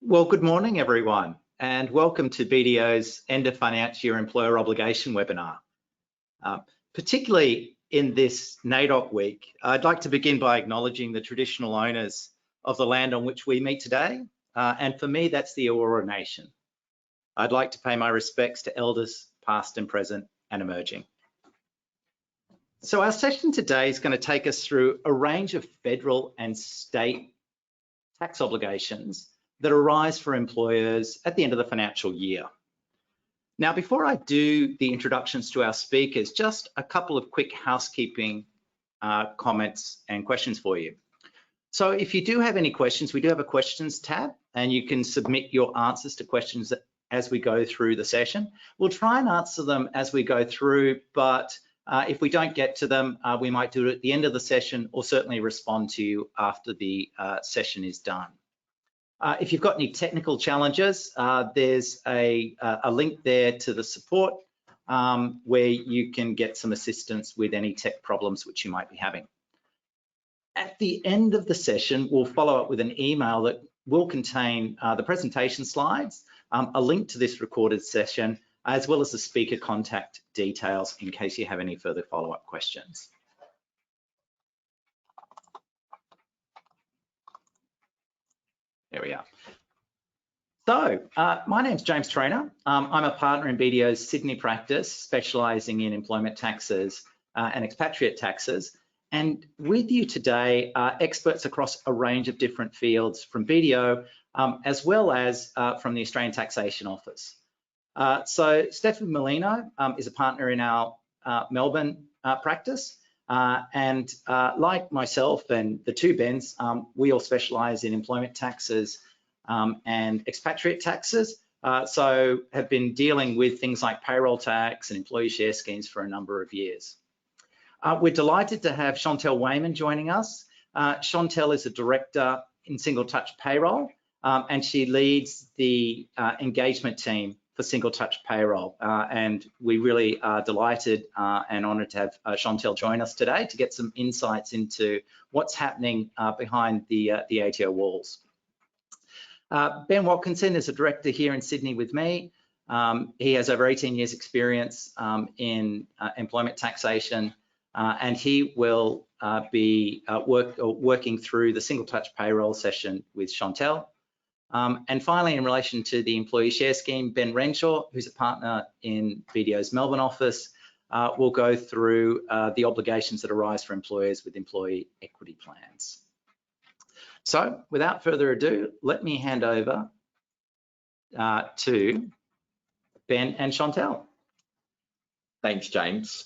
Well, good morning, everyone, and welcome to BDO's End of Financial Year Employer Obligation webinar. Particularly in this NAIDOC week, I'd like to begin by acknowledging the traditional owners of the land on which we meet today, and for me, that's the Eora Nation. I'd like to pay my respects to elders, past and present, and emerging. So our session today is going to take us through a range of federal and state tax obligations that arise for employers at the end of the financial year. Now, before I do the introductions to our speakers, just a couple of quick housekeeping comments and questions for you. So if you do have any questions, we do have a questions tab, and you can submit your answers to questions as we go through the session. We'll try and answer them as we go through, but if we don't get to them, we might do it at the end of the session or certainly respond to you after the session is done. If you've got any technical challenges, there's a link there to the support where you can get some assistance with any tech problems which you might be having. At the end of the session, we'll follow up with an email that will contain the presentation slides, a link to this recorded session, as well as the speaker contact details in case you have any further follow-up questions. There we are. So my name's James Trainor. I'm a partner in BDO's Sydney practice, specialising in employment taxes and expatriate taxes. And with you today are experts across a range of different fields from BDO, as well as from the Australian Taxation Office. So Stefanie Merlino is a partner in our Melbourne practice. And like myself and the two Bens, we all specialise in employment taxes and expatriate taxes. So have been dealing with things like payroll tax and employee share schemes for a number of years. We're delighted to have Chontelle Weyman joining us. Chontelle is a director in Single Touch Payroll, and she leads the engagement team for Single Touch Payroll. And we really are delighted and honoured to have Chontelle join us today to get some insights into what's happening behind the ATO walls. Ben Watkinson is a director here in Sydney with me. He has over 18 years experience in employment taxation, and he will be working through the Single Touch Payroll session with Chontelle. And finally, in relation to the employee share scheme, Ben Renshaw, who's a partner in BDO's Melbourne office, will go through the obligations that arise for employers with employee equity plans. So without further ado, let me hand over to Ben and Chontelle. Thanks, James.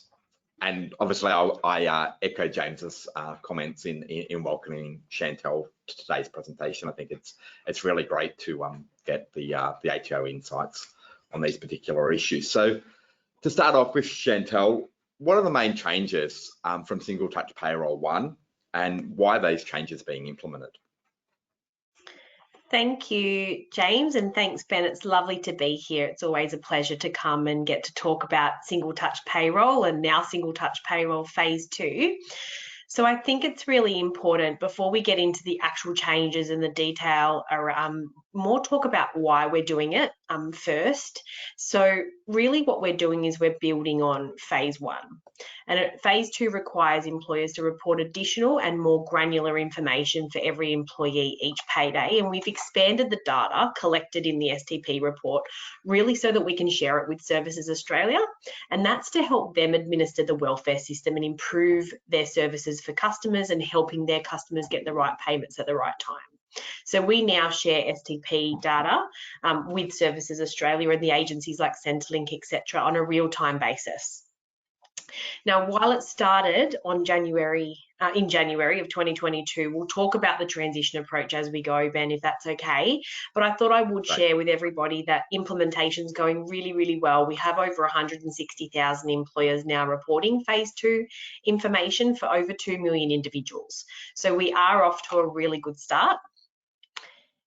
And obviously, I echo James's comments in welcoming Chontelle to today's presentation. I think it's really great to get the ATO insights on these particular issues. So to start off with, Chontelle, what are the main changes from Single Touch Payroll 1, and why are these changes being implemented? Thank you, James, and thanks, Ben. It's lovely to be here. It's always a pleasure to come and get to talk about Single Touch Payroll and now Single Touch Payroll Phase 2. So I think it's really important, before we get into the actual changes and the detail, more talk about why we're doing it first. So really what we're doing is we're building on Phase 1. And Phase 2 requires employers to report additional and more granular information for every employee each payday. And we've expanded the data collected in the STP report, really so that we can share it with Services Australia. And that's to help them administer the welfare system and improve their services for customers and helping their customers get the right payments at the right time. So we now share STP data with Services Australia and the agencies like Centrelink, etc., on a real-time basis. Now, while it started on in January of 2022, we'll talk about the transition approach as we go, Ben, if that's okay. But I thought I would share with everybody that implementation's going really, really well. We have over 160,000 employers now reporting Phase 2 information for over 2 million individuals. So we are off to a really good start.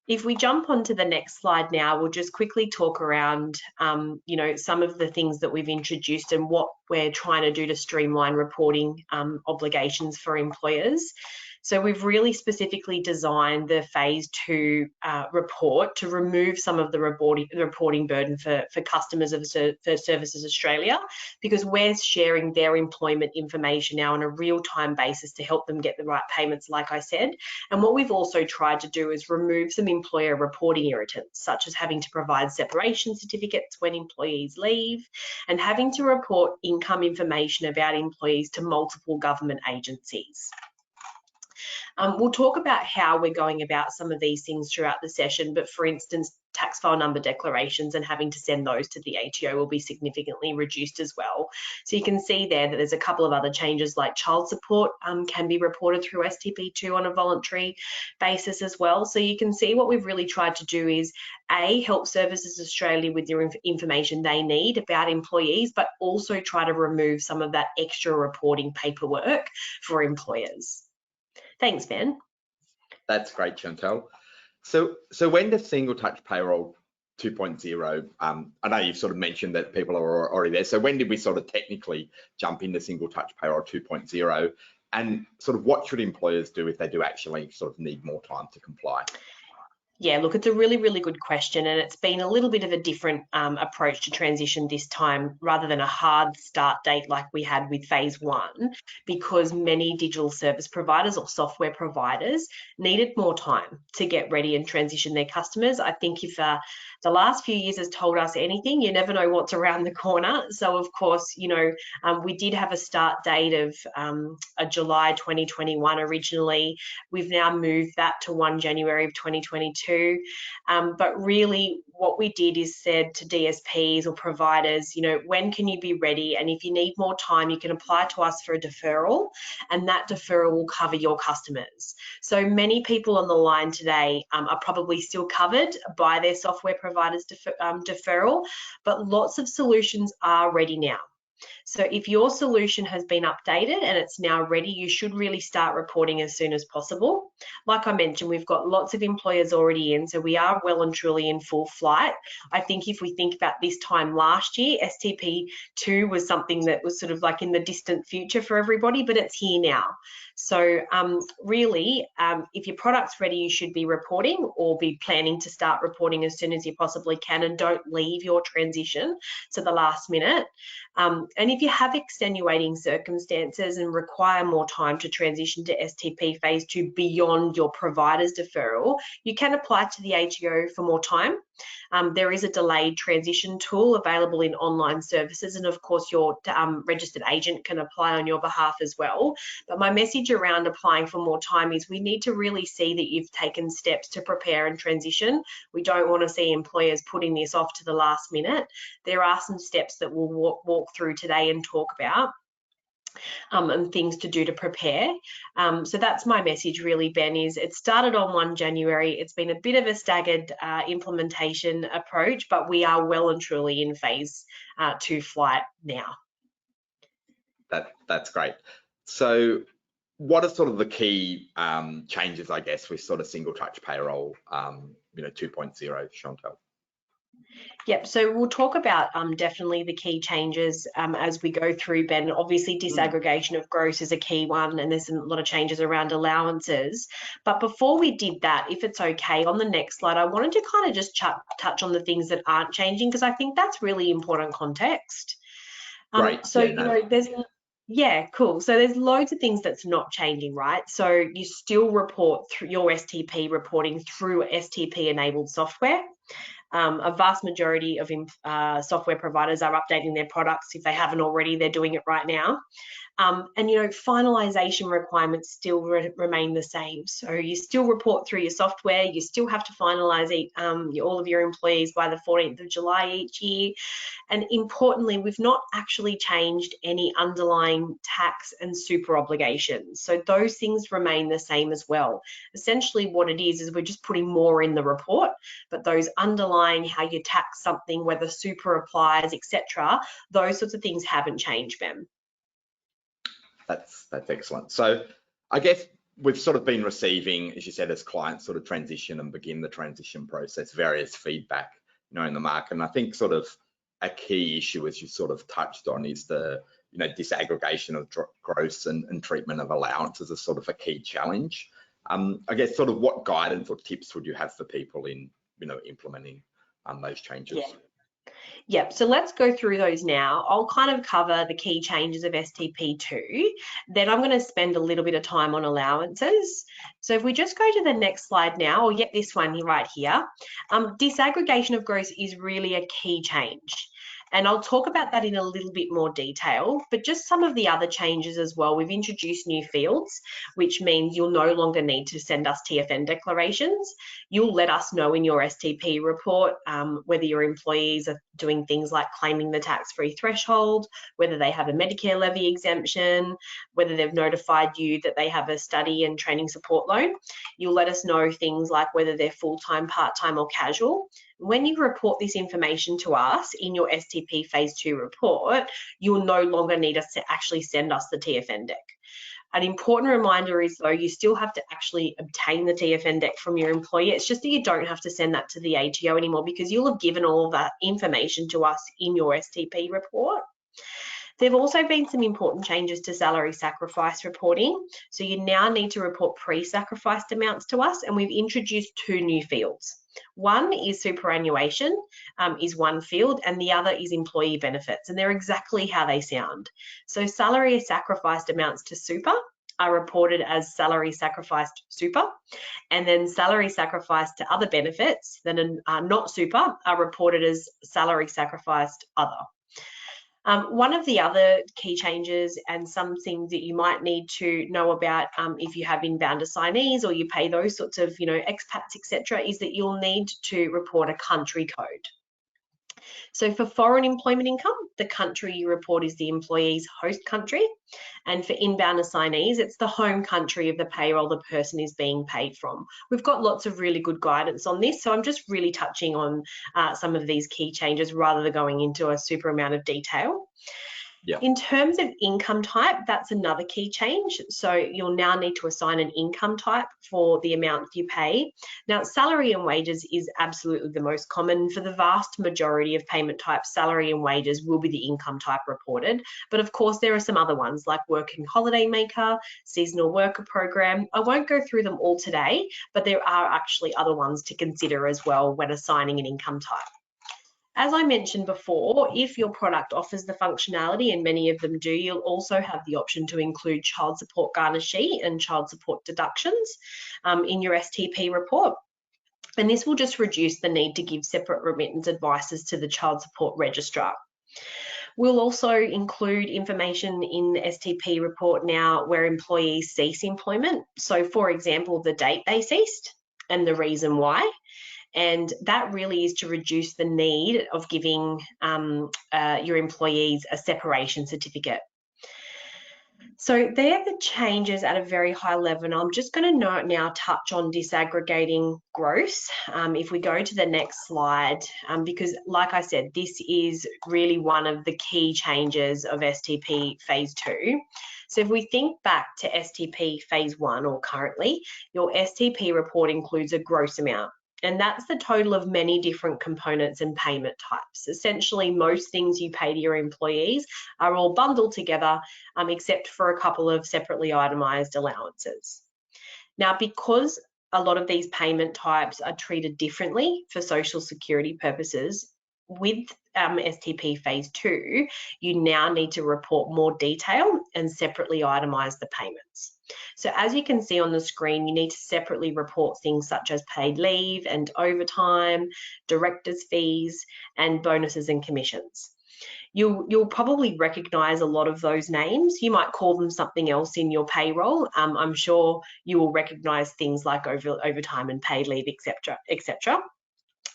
If we jump onto the next slide now, we'll just quickly talk around, some of the things that we've introduced and what we're trying to do to streamline reporting obligations for employers. So we've really specifically designed the Phase 2 report to remove some of the reporting burden for customers of Services Australia, because we're sharing their employment information now on a real-time basis to help them get the right payments, like I said. And what we've also tried to do is remove some employer reporting irritants, such as having to provide separation certificates when employees leave and having to report income information about employees to multiple government agencies. We'll talk about how we're going about some of these things throughout the session, but for instance, tax file number declarations and having to send those to the ATO will be significantly reduced as well. So you can see there that there's a couple of other changes, like child support can be reported through STP2 on a voluntary basis as well. So you can see what we've really tried to do is help Services Australia with the information they need about employees, but also try to remove some of that extra reporting paperwork for employers. Thanks, Ben. That's great, Chontelle. So when does Single Touch Payroll 2.0, I know you've sort of mentioned that people are already there. So when did we sort of technically jump into Single Touch Payroll 2.0? And sort of what should employers do if they do actually sort of need more time to comply? Yeah, look, it's a really, really good question, and it's been a little bit of a different approach to transition this time, rather than a hard start date like we had with Phase 1, because many digital service providers or software providers needed more time to get ready and transition their customers. I think if the last few years has told us anything, you never know what's around the corner. So of course, you know, we did have a start date of a July 2021 originally. We've now moved that to 1 January of 2022. But really what we did is said to DSPs or providers, you know, when can you be ready? And if you need more time, you can apply to us for a deferral, and that deferral will cover your customers. So many people on the line today are probably still covered by their software providers deferral, but lots of solutions are ready now. So if your solution has been updated and it's now ready, you should really start reporting as soon as possible. Like I mentioned, we've got lots of employers already in, so we are well and truly in full flight. I think if we think about this time last year, STP2 was something that was sort of like in the distant future for everybody, but it's here now. So really, if your product's ready, you should be reporting or be planning to start reporting as soon as you possibly can, and don't leave your transition to the last minute. And if you have extenuating circumstances and require more time to transition to STP Phase 2 beyond your provider's deferral, you can apply to the ATO for more time. There is a delayed transition tool available in online services, and of course your registered agent can apply on your behalf as well. But my message around applying for more time is we need to really see that you've taken steps to prepare and transition. We don't want to see employers putting this off to the last minute. There are some steps that we'll walk through today and talk about. And things to do to prepare. So that's my message really, Ben, is it started on 1 January. It's been a bit of a staggered implementation approach, but we are well and truly in Phase 2 flight now. That's great. So what are sort of the key changes, I guess, with sort of Single Touch Payroll 2.0, Chontelle? Yep, so we'll talk about definitely the key changes as we go through, Ben. Obviously, disaggregation of gross is a key one, and there's a lot of changes around allowances. But before we did that, if it's okay, on the next slide, I wanted to kind of just touch on the things that aren't changing, because I think that's really important context. Right. So, you know, yeah, cool. So there's loads of things that's not changing, right? So you still report through your STP reporting through STP-enabled software. A vast majority of software providers are updating their products. If they haven't already, they're doing it right now. And, you know, finalisation requirements still remain the same. So you still report through your software. You still have to finalise all of your employees by the 14th of July each year. And importantly, we've not actually changed any underlying tax and super obligations. So those things remain the same as well. Essentially what it is we're just putting more in the report, but those underlying, how you tax something, whether super applies, etc., those sorts of things haven't changed, Ben. That's excellent. So I guess we've sort of been receiving, as you said, as clients sort of transition and begin the transition process, various feedback, you know, in the market. And I think sort of a key issue, as you sort of touched on, is the disaggregation of gross and treatment of allowances is sort of a key challenge. I guess sort of what guidance or tips would you have for people in implementing those changes? Yep, so let's go through those now. I'll kind of cover the key changes of STP2. Then I'm going to spend a little bit of time on allowances. So if we just go to the next slide now, or this one right here, disaggregation of gross is really a key change. And I'll talk about that in a little bit more detail, but just some of the other changes as well. We've introduced new fields, which means you'll no longer need to send us TFN declarations. You'll let us know in your STP report whether your employees are doing things like claiming the tax-free threshold, whether they have a Medicare levy exemption, whether they've notified you that they have a study and training support loan. You'll let us know things like whether they're full-time, part-time or casual. When you report this information to us in your STP Phase 2 report, you'll no longer need us to actually send us the TFN deck. An important reminder is, though, you still have to actually obtain the TFN deck from your employer. It's just that you don't have to send that to the ATO anymore, because you'll have given all of that information to us in your STP report. There have also been some important changes to salary sacrifice reporting. So you now need to report pre-sacrificed amounts to us, and we've introduced 2 new fields. One is superannuation, is one field, and the other is employee benefits, and they're exactly how they sound. So salary sacrificed amounts to super are reported as salary sacrificed super, and then salary sacrificed to other benefits that are not super are reported as salary sacrificed other. One of the other key changes, and some things that you might need to know about if you have inbound assignees or you pay those sorts of, expats, etc., is that you'll need to report a country code. So for foreign employment income, the country you report is the employee's host country. And for inbound assignees, it's the home country of the payroll the person is being paid from. We've got lots of really good guidance on this, so I'm just really touching on some of these key changes rather than going into a super amount of detail. Yeah. In terms of income type, that's another key change. So you'll now need to assign an income type for the amount you pay. Now, salary and wages is absolutely the most common. For the vast majority of payment types, salary and wages will be the income type reported. But of course, there are some other ones like working holiday maker, seasonal worker program. I won't go through them all today, but there are actually other ones to consider as well when assigning an income type. As I mentioned before, if your product offers the functionality, and many of them do, you'll also have the option to include child support garnishee and child support deductions in your STP report. And this will just reduce the need to give separate remittance advices to the child support registrar. We'll also include information in the STP report now where employees cease employment. So for example, the date they ceased and the reason why. And that really is to reduce the need of giving your employees a separation certificate. So they're the changes at a very high level. And I'm just going to now touch on disaggregating gross. If we go to the next slide, because like I said, this is really one of the key changes of STP Phase 2. So if we think back to STP Phase 1 or currently, your STP report includes a gross amount. And that's the total of many different components and payment types. Essentially, most things you pay to your employees are all bundled together, except for a couple of separately itemised allowances. Now, because a lot of these payment types are treated differently for Social Security purposes, with STP Phase 2, you now need to report more detail and separately itemise the payments. So as you can see on the screen, you need to separately report things such as paid leave and overtime, director's fees, and bonuses and commissions. You'll probably recognise a lot of those names. You might call them something else in your payroll. I'm sure you will recognise things like overtime and paid leave, etc., etc.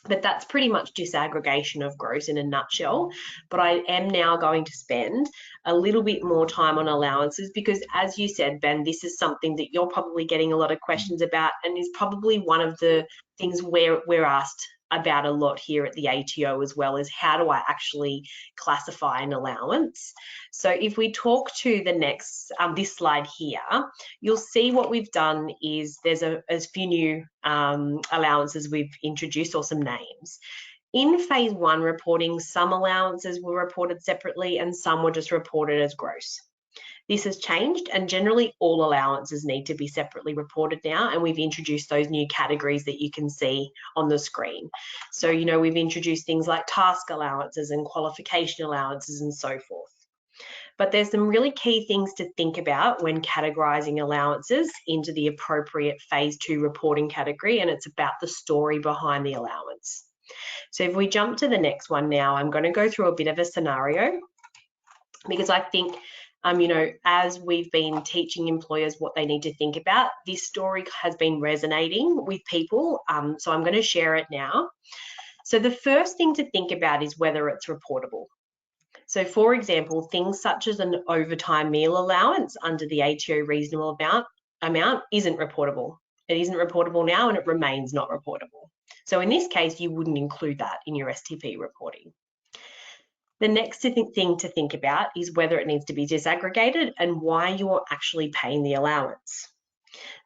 But that's pretty much disaggregation of gross in a nutshell. But I am now going to spend a little bit more time on allowances because, as you said, Ben, this is something that you're probably getting a lot of questions about and is probably one of the things we're asked about a lot here at the ATO, as well as how do I actually classify an allowance. So if we talk to the next, this slide here, you'll see what we've done is there's a few new allowances we've introduced, or some names. In phase 1 reporting, some allowances were reported separately and some were just reported as gross. This has changed, and generally all allowances need to be separately reported now, and we've introduced those new categories that you can see on the screen. So, you know, we've introduced things like task allowances and qualification allowances and so forth. But there's some really key things to think about when categorising allowances into the appropriate phase 2 reporting category, and it's about the story behind the allowance. So if we jump to the next one now, I'm going to go through a bit of a scenario, because I think you know, as we've been teaching employers what they need to think about, this story has been resonating with people. So I'm going to share it now. So the first thing to think about is whether it's reportable. So for example, things such as an overtime meal allowance under the ATO reasonable amount isn't reportable. It isn't reportable now, and it remains not reportable. So in this case, you wouldn't include that in your STP reporting. The next thing to think about is whether it needs to be disaggregated and why you're actually paying the allowance.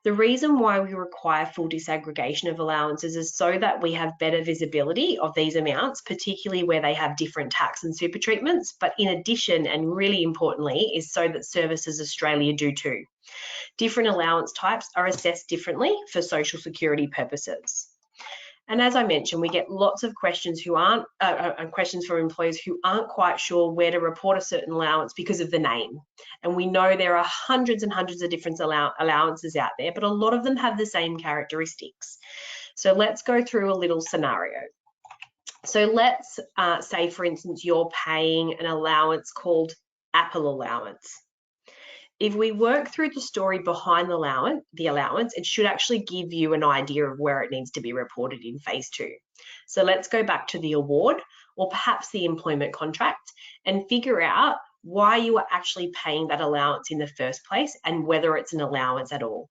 The reason why we require full disaggregation of allowances is so that we have better visibility of these amounts, particularly where they have different tax and super treatments. But in addition, and really importantly, is so that Services Australia do too. Different allowance types are assessed differently for social security purposes. And as I mentioned, we get lots of questions questions from employers who aren't quite sure where to report a certain allowance because of the name. And we know there are hundreds and hundreds of different allowances out there, but a lot of them have the same characteristics. So let's go through a little scenario. So let's say, for instance, you're paying an allowance called Apple allowance. If we work through the story behind the allowance, it should actually give you an idea of where it needs to be reported in phase 2. So let's go back to the award, or perhaps the employment contract, and figure out why you are actually paying that allowance in the first place and whether it's an allowance at all.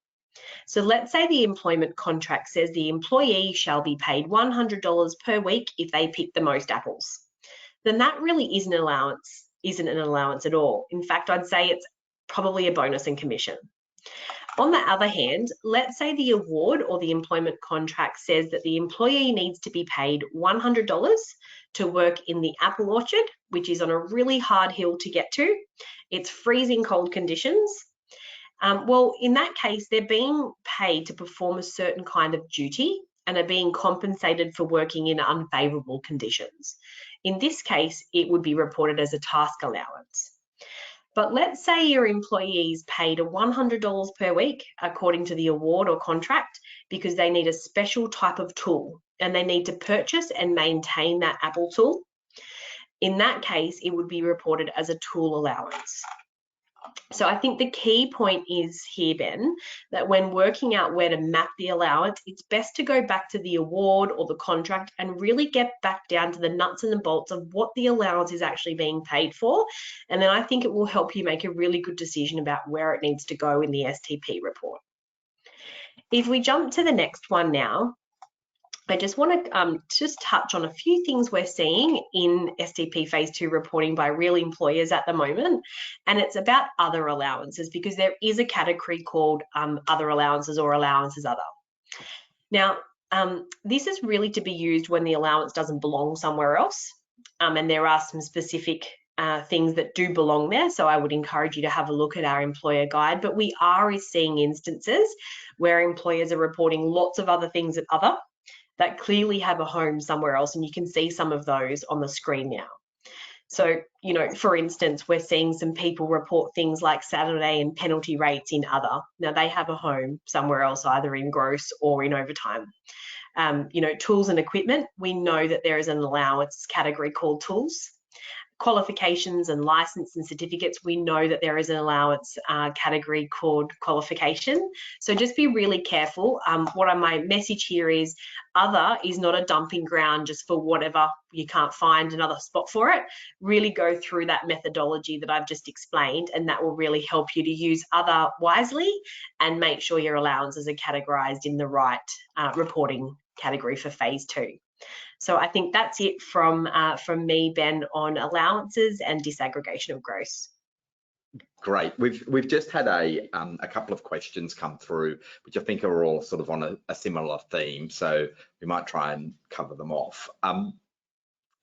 So let's say the employment contract says the employee shall be paid $100 per week if they pick the most apples. Then that really isn't an allowance at all. In fact, I'd say it's probably a bonus and commission. On the other hand, let's say the award or the employment contract says that the employee needs to be paid $100 to work in the apple orchard, which is on a really hard hill to get to. It's freezing cold conditions. Well, in that case, they're being paid to perform a certain kind of duty and are being compensated for working in unfavourable conditions. In this case, it would be reported as a task allowance. But let's say your employees paid $100 per week according to the award or contract because they need a special type of tool and they need to purchase and maintain that Apple tool. In that case, it would be reported as a tool allowance. So I think the key point is here, Ben, that when working out where to map the allowance, it's best to go back to the award or the contract and really get back down to the nuts and the bolts of what the allowance is actually being paid for. And then I think it will help you make a really good decision about where it needs to go in the STP report. If we jump to the next one now, I just want to just touch on a few things we're seeing in STP Phase 2 reporting by real employers at the moment, and it's about other allowances because there is a category called other allowances or allowances other. Now, this is really to be used when the allowance doesn't belong somewhere else, and there are some specific things that do belong there, so I would encourage you to have a look at our employer guide, but we are seeing instances where employers are reporting lots of other things at other that clearly have a home somewhere else, and you can see some of those on the screen now. So, you know, for instance, we're seeing some people report things like Saturday and penalty rates in other. Now, they have a home somewhere else, either in gross or in overtime. You know, tools and equipment, we know that there is an allowance category called tools. Qualifications and license and certificates, we know that there is an allowance category called qualification. So just be really careful. My message here is other is not a dumping ground just for whatever you can't find another spot for it. Really go through that methodology that I've just explained, and that will really help you to use other wisely and make sure your allowances are categorized in the right reporting category for phase 2. So I think that's it from me, Ben, on allowances and disaggregation of gross. Great. We've just had a couple of questions come through, which I think are all sort of on a similar theme. So we might try and cover them off.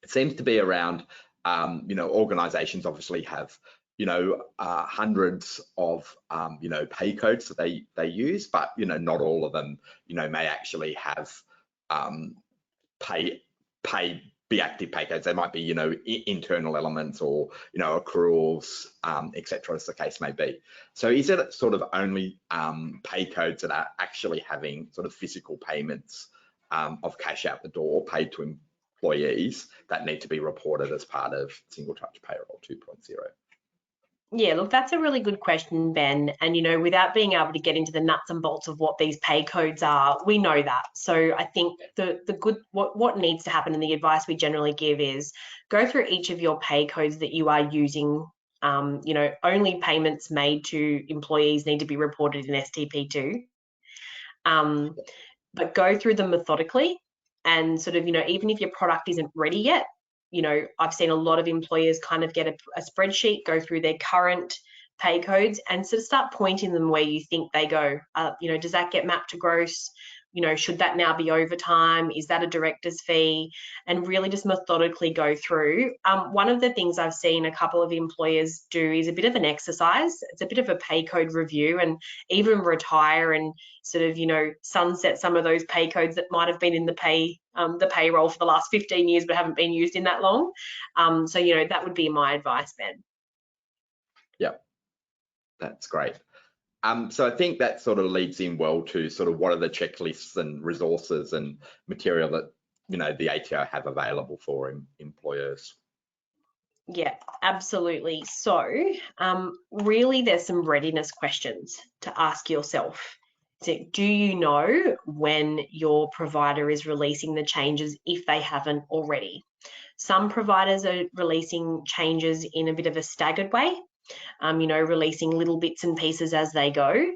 it seems to be around, organizations obviously have, hundreds of, pay codes that they use, but, not all of them, may actually have be active pay codes. They might be, internal elements or, accruals, etc., as the case may be. So is it sort of only pay codes that are actually having sort of physical payments of cash out the door paid to employees that need to be reported as part of Single Touch Payroll 2.0? Yeah, look, that's a really good question, Ben. And, without being able to get into the nuts and bolts of what these pay codes are, we know that. So I think what needs to happen, and the advice we generally give is go through each of your pay codes that you are using. Only payments made to employees need to be reported in STP2. But go through them methodically and sort of, even if your product isn't ready yet, I've seen a lot of employers kind of get a spreadsheet, go through their current pay codes and sort of start pointing them where you think they go. Does that get mapped to gross? Should that now be overtime? Is that a director's fee? And really just methodically go through. One of the things I've seen a couple of employers do is a bit of an exercise. It's a bit of a pay code review, and even retire and sort of, sunset some of those pay codes that might have been in the payroll for the last 15 years but haven't been used in that long. So, that would be my advice, Ben. Yeah, that's great. So I think that sort of leads in well to sort of what are the checklists and resources and material that, the ATO have available for employers. Yeah, absolutely. So really there's some readiness questions to ask yourself. So do you know when your provider is releasing the changes if they haven't already? Some providers are releasing changes in a bit of a staggered way. Releasing little bits and pieces as they go,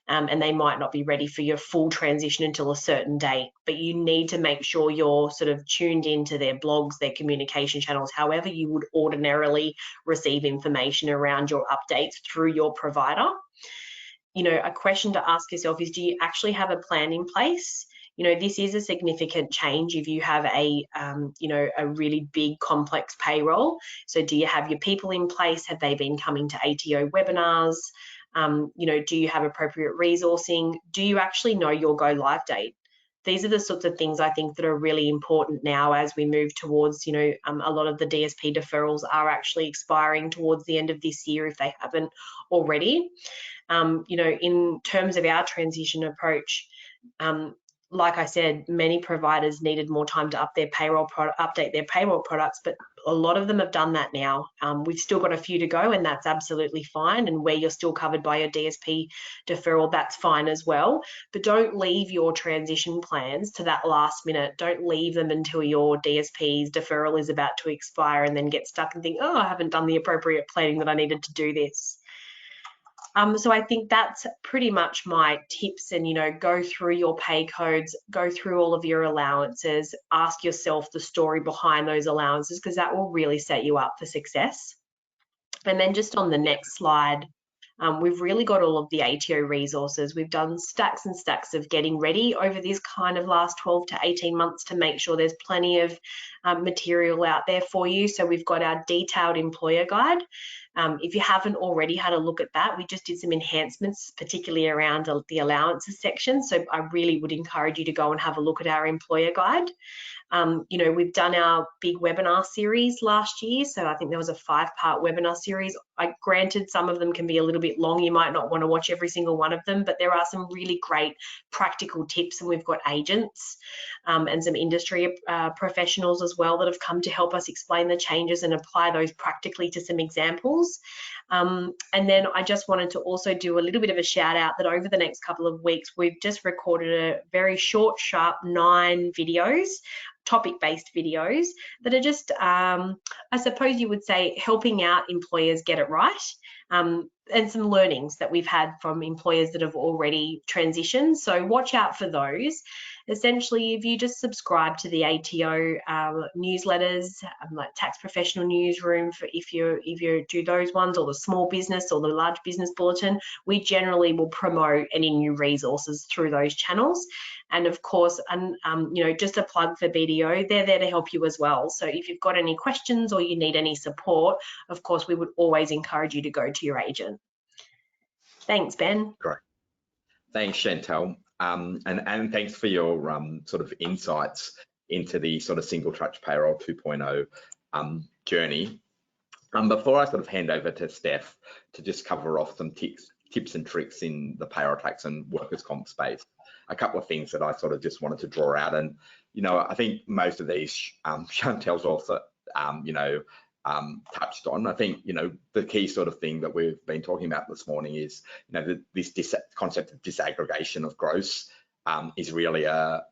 and they might not be ready for your full transition until a certain date, but you need to make sure you're sort of tuned into their blogs, their communication channels, however you would ordinarily receive information around your updates through your provider. A question to ask yourself is, do you actually have a plan in place? This is a significant change if you have a really big complex payroll. So do you have your people in place? Have they been coming to ATO webinars? Do you have appropriate resourcing? Do you actually know your go live date? These are the sorts of things I think that are really important now as we move towards, a lot of the DSP deferrals are actually expiring towards the end of this year if they haven't already. In terms of our transition approach, like I said, many providers needed more time to update their payroll products, but a lot of them have done that now. We've still got a few to go, and that's absolutely fine. And where you're still covered by your DSP deferral, that's fine as well. But don't leave your transition plans to that last minute. Don't leave them until your DSP's deferral is about to expire and then get stuck and think, oh, I haven't done the appropriate planning that I needed to do this. So I think that's pretty much my tips, and go through your pay codes, go through all of your allowances, ask yourself the story behind those allowances, because that will really set you up for success. And then just on the next slide, we've really got all of the ATO resources. We've done stacks and stacks of getting ready over this kind of last 12 to 18 months to make sure there's plenty of material out there for you. So we've got our detailed employer guide. If you haven't already had a look at that, we just did some enhancements, particularly around the allowances section. So I really would encourage you to go and have a look at our employer guide. We've done our big webinar series last year. So I think there was a 5-part webinar series. Granted, some of them can be a little bit long. You might not want to watch every single one of them, but there are some really great practical tips. And we've got agents and some industry professionals as well that have come to help us explain the changes and apply those practically to some examples. And then I just wanted to also do a little bit of a shout out that over the next couple of weeks, we've just recorded a very short, sharp 9 videos, topic-based videos that are just, I suppose you would say, helping out employers get it right. and some learnings that we've had from employers that have already transitioned. So watch out for those. Essentially, if you just subscribe to the ATO newsletters, like Tax Professional Newsroom, for if you do those ones, or the Small Business or the Large Business Bulletin, we generally will promote any new resources through those channels. And of course, just a plug for BDO, they're there to help you as well. So if you've got any questions or you need any support, of course, we would always encourage you to go to your agent. Thanks, Ben. Great. Thanks, Chontelle. And thanks for your sort of insights into the sort of single touch payroll 2.0 journey. Before I sort of hand over to Steph to just cover off some tips and tricks in the payroll tax and workers' comp space, a couple of things that I sort of just wanted to draw out. And, I think most of these Chontelle's also, touched on. I think, the key sort of thing that we've been talking about this morning is, this concept of disaggregation of gross is really a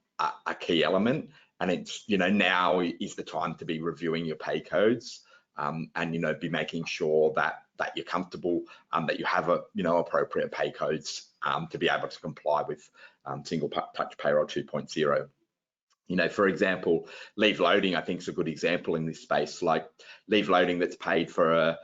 key element. And it's, now is the time to be reviewing your pay codes and, be making sure that you're comfortable, that you have appropriate pay codes to be able to comply with single touch payroll 2.0. For example, leave loading, I think, is a good example in this space. Like leave loading that's paid for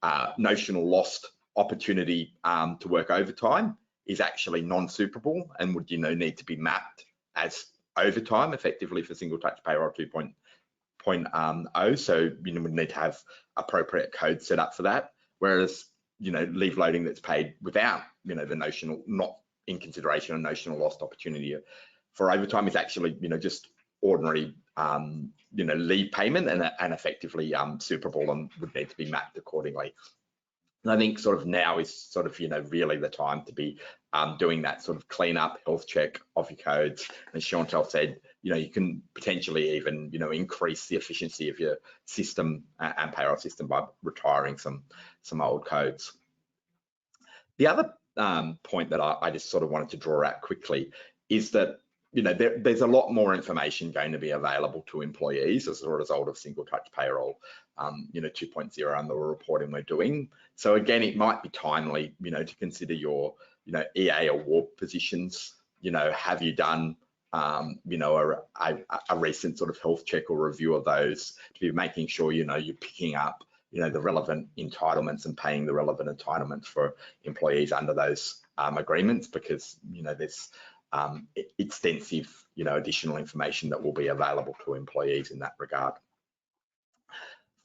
a notional lost opportunity to work overtime is actually non-superable and would, need to be mapped as overtime effectively for single touch payroll 2.0. So, we need to have appropriate code set up for that. Whereas, leave loading that's paid without, the notional, not in consideration of notional lost opportunity for overtime is actually, just ordinary, leave payment and effectively superable and would need to be mapped accordingly. And I think sort of now is sort of, really the time to be doing that sort of clean up, health check of your codes. As Chontelle said, you can potentially even, increase the efficiency of your system and payroll system by retiring some old codes. The other point that I just sort of wanted to draw out quickly is that, there's a lot more information going to be available to employees as a result of single touch payroll, 2.0 and the reporting we're doing. So again, it might be timely, to consider your, EA or WARP positions. Have you done, a recent sort of health check or review of those to be making sure, you're picking up, the relevant entitlements and paying the relevant entitlements for employees under those agreements, because, there's extensive, additional information that will be available to employees in that regard.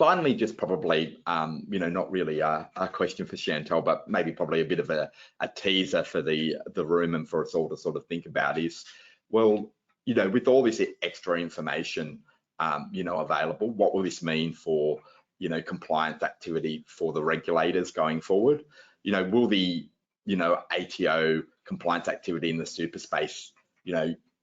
Finally, just probably, not really a question for Chontelle, but maybe probably a bit of a teaser for the room and for us all to sort of think about is, well, with all this extra information, available, what will this mean for, compliance activity for the regulators going forward? Will the, ATO compliance activity in the super space,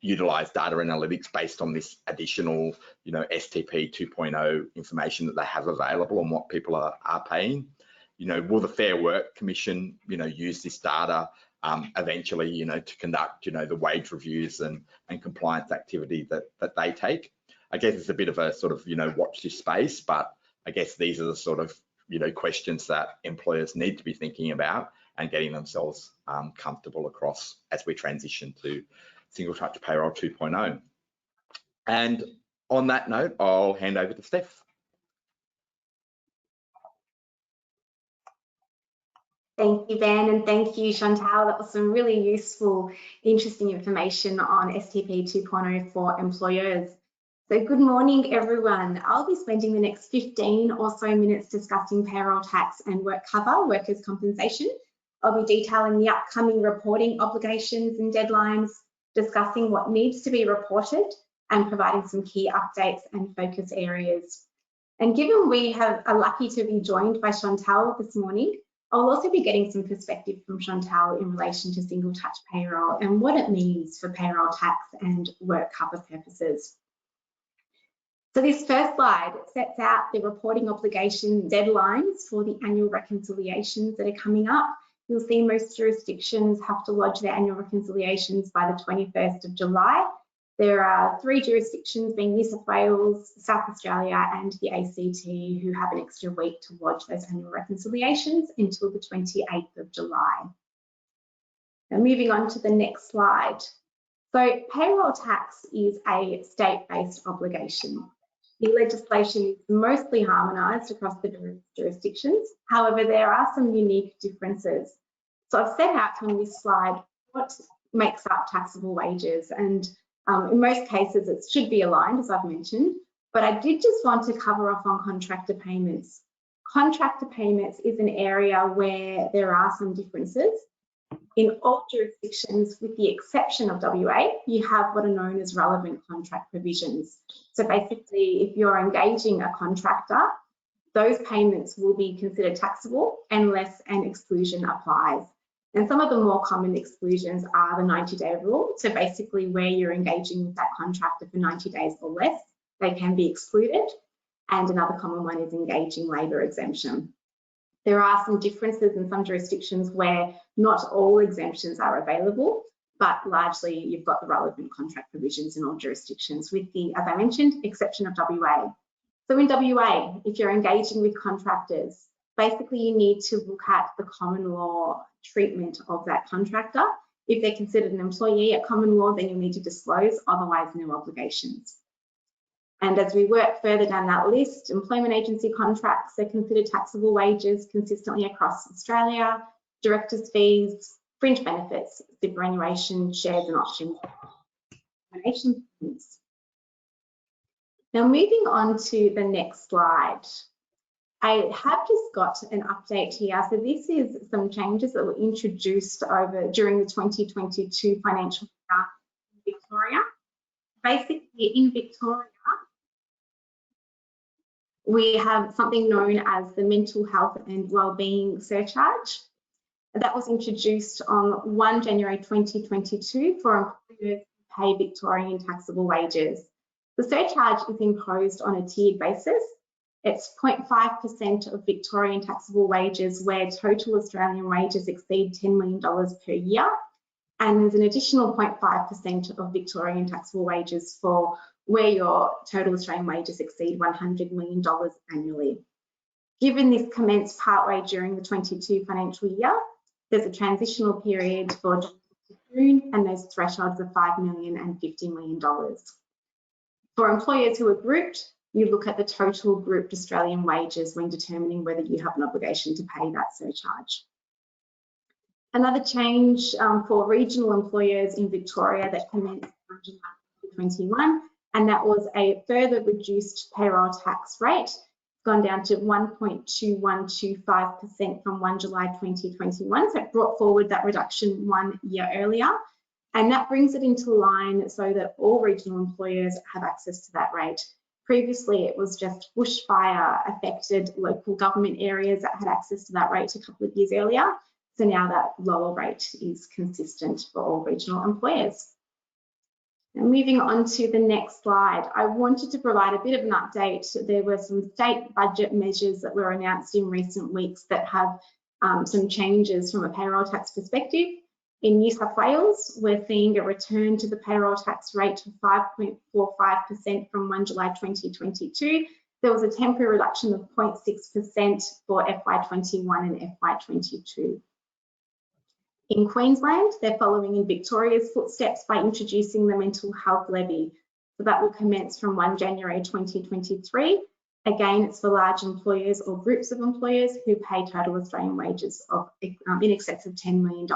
utilize data analytics based on this additional, STP 2.0 information that they have available on what people are paying? Will the Fair Work Commission, use this data eventually, to conduct, the wage reviews and compliance activity that they take? I guess it's a bit of a sort of, watch this space, but I guess these are the sort of, questions that employers need to be thinking about and getting themselves comfortable across as we transition to single touch payroll 2.0. And on that note, I'll hand over to Steph. Thank you, Ben, and thank you, Chontelle. That was some really useful, interesting information on STP 2.0 for employers. So good morning, everyone. I'll be spending the next 15 or so minutes discussing payroll tax and work cover, workers' compensation. I'll be detailing the upcoming reporting obligations and deadlines, discussing what needs to be reported, and providing some key updates and focus areas. And given we are lucky to be joined by Chontelle this morning, I'll also be getting some perspective from Chontelle in relation to single touch payroll and what it means for payroll tax and work cover purposes. So this first slide sets out the reporting obligation deadlines for the annual reconciliations that are coming up. You'll see most jurisdictions have to lodge their annual reconciliations by the 21st of July. There are 3 jurisdictions, being New South Wales, South Australia and the ACT, who have an extra week to lodge those annual reconciliations until the 28th of July. Now moving on to the next slide. So payroll tax is a state-based obligation. The legislation is mostly harmonised across the jurisdictions. However, there are some unique differences. So I've set out on this slide what makes up taxable wages, and in most cases it should be aligned, as I've mentioned, but I did just want to cover off on contractor payments. Contractor payments is an area where there are some differences. In all jurisdictions, with the exception of WA, you have what are known as relevant contract provisions. So basically, if you're engaging a contractor, those payments will be considered taxable unless an exclusion applies. And some of the more common exclusions are the 90-day rule. So basically, where you're engaging with that contractor for 90 days or less, they can be excluded. And another common one is engaging labour exemption. There are some differences in some jurisdictions where not all exemptions are available, but largely you've got the relevant contract provisions in all jurisdictions with the, as I mentioned, exception of WA. So in WA, if you're engaging with contractors, basically you need to look at the common law treatment of that contractor. If they're considered an employee at common law, then you'll need to disclose, otherwise no obligations. And as we work further down that list, employment agency contracts are considered taxable wages consistently across Australia, directors' fees, fringe benefits, superannuation, shares and options, nomination fees. Now moving on to the next slide. I have just got an update here. So this is some changes that were introduced during the 2022 financial year in Victoria. Basically in Victoria, we have something known as the mental health and wellbeing surcharge. That was introduced on 1 January 2022 for employers who pay Victorian taxable wages. The surcharge is imposed on a tiered basis. It's 0.5% of Victorian taxable wages where total Australian wages exceed $10 million per year. And there's an additional 0.5% of Victorian taxable wages for where your total Australian wages exceed $100 million annually. Given this commenced partway during the 22 financial year, there's a transitional period for June, and those thresholds are $5 million and $50 million. For employers who are grouped, you look at the total grouped Australian wages when determining whether you have an obligation to pay that surcharge. Another change for regional employers in Victoria that commenced on July 2021, and that was a further reduced payroll tax rate, gone down to 1.2125% from 1 July 2021. So it brought forward that reduction 1 year earlier. And that brings it into line so that all regional employers have access to that rate. Previously, it was just bushfire affected local government areas that had access to that rate a couple of years earlier. So now that lower rate is consistent for all regional employers. Now moving on to the next slide, I wanted to provide a bit of an update. There were some state budget measures that were announced in recent weeks that have some changes from a payroll tax perspective. In New South Wales, we're seeing a return to the payroll tax rate of 5.45% from 1 July 2022. There was a temporary reduction of 0.6% for FY21 and FY22. In Queensland, they're following in Victoria's footsteps by introducing the mental health levy. So that will commence from 1 January 2023. Again, it's for large employers or groups of employers who pay total Australian wages of in excess of $10 million.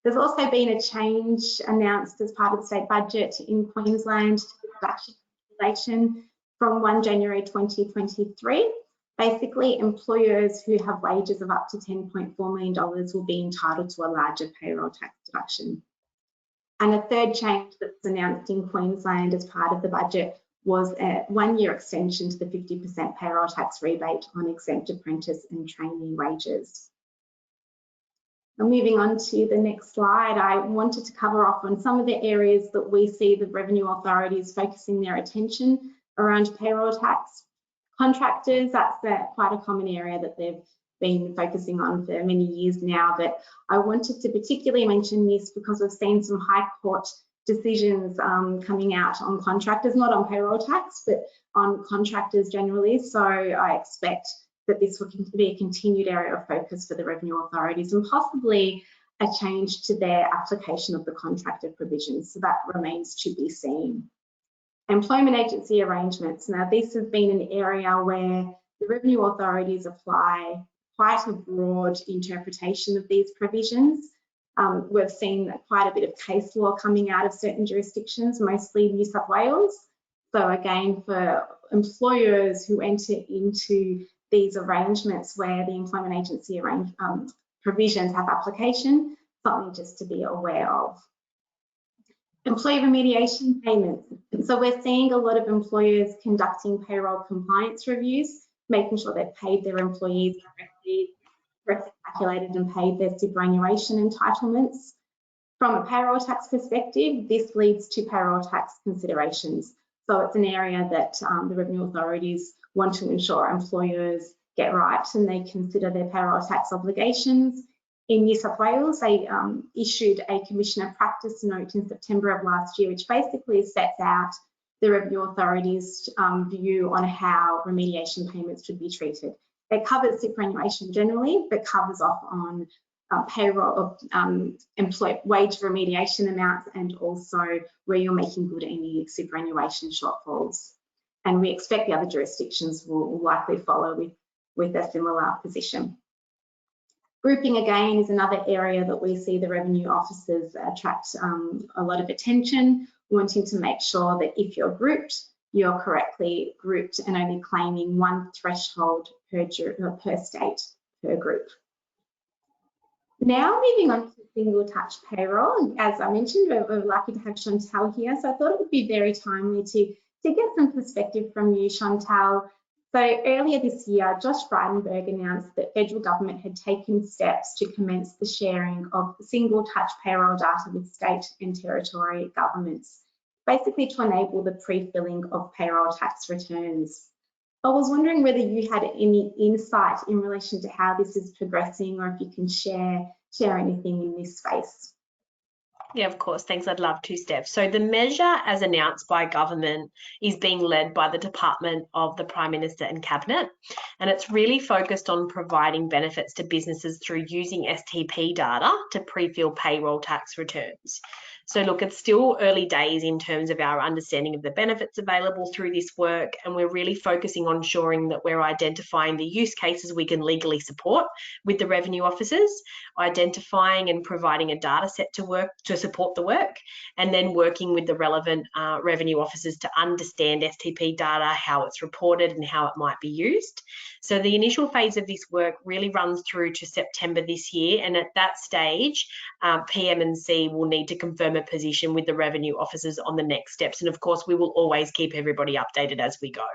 There's also been a change announced as part of the state budget in Queensland to the reduction calculation from 1 January 2023. Basically, employers who have wages of up to $10.4 million will be entitled to a larger payroll tax deduction. And a third change that was announced in Queensland as part of the budget was a 1 year extension to the 50% payroll tax rebate on exempt apprentice and trainee wages. Now, moving on to the next slide, I wanted to cover off on some of the areas that we see the revenue authorities focusing their attention around payroll tax. Contractors, that's quite a common area that they've been focusing on for many years now, but I wanted to particularly mention this because we've seen some High Court decisions coming out on contractors, not on payroll tax, but on contractors generally. So I expect that this will be a continued area of focus for the revenue authorities and possibly a change to their application of the contractor provisions. So that remains to be seen. Employment agency arrangements. Now, this has been an area where the revenue authorities apply quite a broad interpretation of these provisions. We've seen quite a bit of case law coming out of certain jurisdictions, mostly New South Wales. So again, for employers who enter into these arrangements where the employment agency provisions have application, something just to be aware of. Employee remediation payments. So we're seeing a lot of employers conducting payroll compliance reviews, making sure they've paid their employees correctly calculated and paid their superannuation entitlements. From a payroll tax perspective, this leads to payroll tax considerations. So it's an area that the revenue authorities want to ensure employers get right and they consider their payroll tax obligations. In New South Wales, they issued a Commissioner Practice Note in September of last year, which basically sets out the revenue authorities' view on how remediation payments should be treated. It covers superannuation generally, but covers off on payroll, wage remediation amounts, and also where you're making good any superannuation shortfalls. And we expect the other jurisdictions will likely follow with a similar position. Grouping again is another area that we see the revenue officers attract a lot of attention, wanting to make sure that if you're grouped, you're correctly grouped and only claiming one threshold per state per group. Now moving on to single touch payroll. As I mentioned, we're lucky to have Chontelle here, so I thought it would be very timely to get some perspective from you, Chontelle. So earlier this year, Josh Frydenberg announced that federal government had taken steps to commence the sharing of single touch payroll data with state and territory governments, basically to enable the pre-filling of payroll tax returns. I was wondering whether you had any insight in relation to how this is progressing, or if you can share anything in this space. Yeah, of course. Thanks. I'd love to, Steph. So the measure as announced by government is being led by the Department of the Prime Minister and Cabinet, and it's really focused on providing benefits to businesses through using STP data to pre-fill payroll tax returns. So look, it's still early days in terms of our understanding of the benefits available through this work, and we're really focusing on ensuring that we're identifying the use cases we can legally support with the revenue officers, identifying and providing a data set to support the work, and then working with the relevant revenue officers to understand STP data, how it's reported and how it might be used. So the initial phase of this work really runs through to September this year, and at that stage, PM&C will need to confirm a position with the revenue officers on the next steps. And of course, we will always keep everybody updated as we go.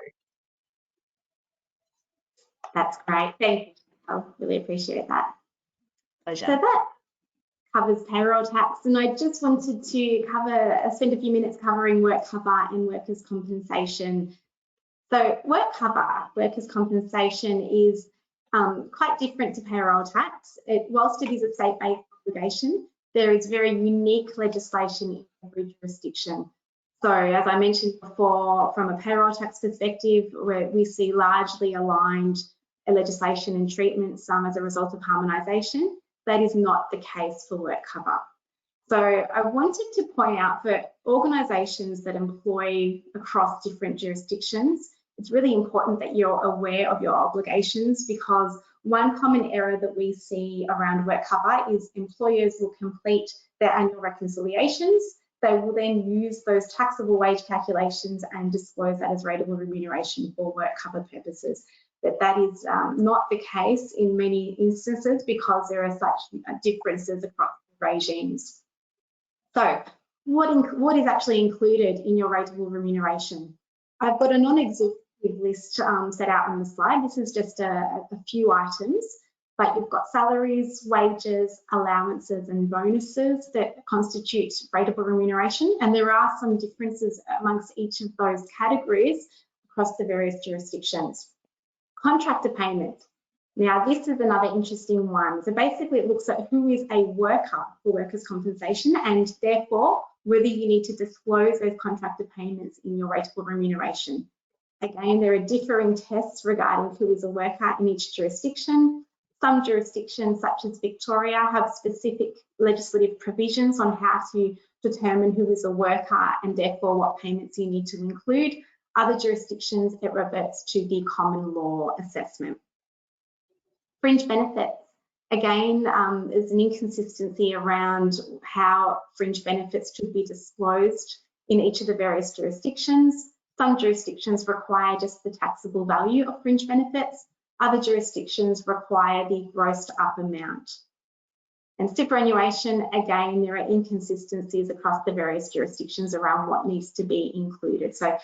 That's great. Thank you. I really appreciate that. Pleasure. So that covers payroll tax, and I just wanted to spend a few minutes covering work cover and workers' compensation. So workers' compensation is quite different to payroll tax. Whilst it is a state-based obligation, there is very unique legislation in every jurisdiction. So as I mentioned before, from a payroll tax perspective, where we see largely aligned legislation and treatments as a result of harmonisation, that is not the case for work cover. So I wanted to point out that organisations that employ across different jurisdictions, it's really important that you're aware of your obligations, because one common error that we see around work cover is employers will complete their annual reconciliations. They will then use those taxable wage calculations and disclose that as rateable remuneration for work cover purposes. But that is not the case in many instances, because there are such differences across regimes. So what is actually included in your rateable remuneration? I've got a non-exhaustive list set out on the slide. This is just a few items, but you've got salaries, wages, allowances and bonuses that constitute rateable remuneration, and there are some differences amongst each of those categories across the various jurisdictions. Contractor payments. Now, this is another interesting one. So basically it looks at who is a worker for workers' compensation, and therefore whether you need to disclose those contractor payments in your rateable remuneration. Again, there are differing tests regarding who is a worker in each jurisdiction. Some jurisdictions, such as Victoria, have specific legislative provisions on how to determine who is a worker and therefore what payments you need to include. Other jurisdictions, it reverts to the common law assessment. Fringe benefits. Again, there's an inconsistency around how fringe benefits should be disclosed in each of the various jurisdictions. Some jurisdictions require just the taxable value of fringe benefits. Other jurisdictions require the grossed up amount. And superannuation, again, there are inconsistencies across the various jurisdictions around what needs to be included. So